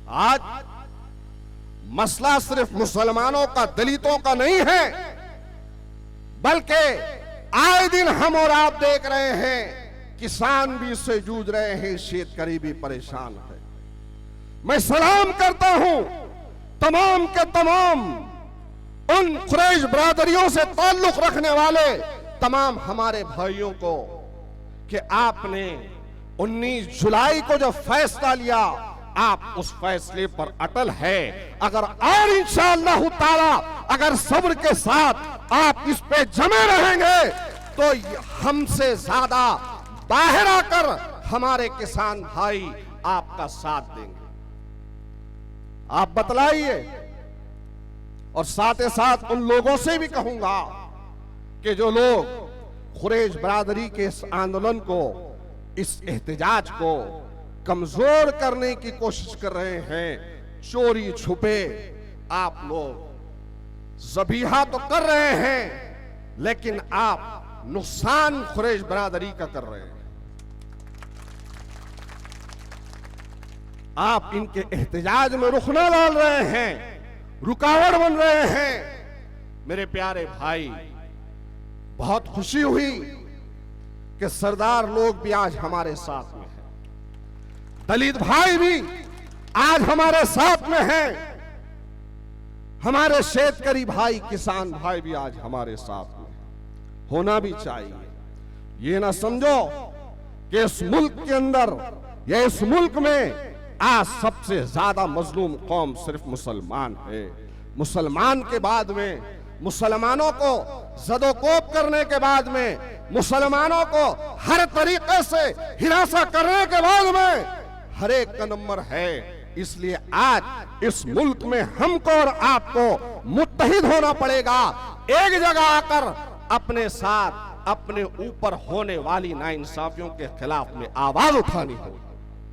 आज मसला सिर्फ मुसलमानों का, दलितों का नहीं है, बल्कि आए दिन हम और आप देख रहे हैं किसान भी इससे जूझ रहे हैं, शेतकारी भी परेशान है। मैं सलाम करता हूं तमाम के तमाम उन कुरैश बरादरियों से ताल्लुक रखने वाले तमाम हमारे भाइयों को कि आपने 19 जुलाई को जो फैसला लिया, आप उस फैसले पर अटल है। अगर और इंशाअल्लाह ताला अगर सब्र के साथ आप इस पे जमे रहेंगे तो हमसे ज्यादा बाहर आकर हमारे किसान भाई आपका साथ देंगे। आप बतलाइए। और साथ ही साथ उन लोगों से भी कहूंगा कि जो लोग कुरैश बरादरी के इस आंदोलन को, इस एहतजाज को कमजोर करने की कोशिश कर रहे हैं, चोरी छुपे आप लोग ज़बीहा तो कर रहे हैं, लेकिन आप नुकसान कुरैश बरादरी का कर रहे हैं। आप इनके एहतजाज में रुख न डाल रहे हैं, रुकावट बन रहे हैं। मेरे प्यारे भाई, बहुत खुशी हुई कि सरदार लोग भी आज हमारे साथ में हैं, दलित भाई भी आज हमारे साथ में हैं, हमारे शेतकारी भाई, किसान भाई भी आज हमारे साथ में हैं। होना भी चाहिए। ये ना समझो कि इस मुल्क के अंदर या इस मुल्क में आज सबसे ज्यादा मजलूम कौम सिर्फ मुसलमान है। मुसलमान के बाद में, मुसलमानों को ज़दोकोब करने के बाद में, मुसलमानों को हर तरीके से हिरासा करने के बाद में हर एक का नंबर है। इसलिए आज इस मुल्क में हमको और आपको मुत्तहिद होना पड़ेगा। एक जगह आकर अपने साथ, अपने ऊपर होने वाली नाइंसाफियों के खिलाफ में आवाज उठानी होगी।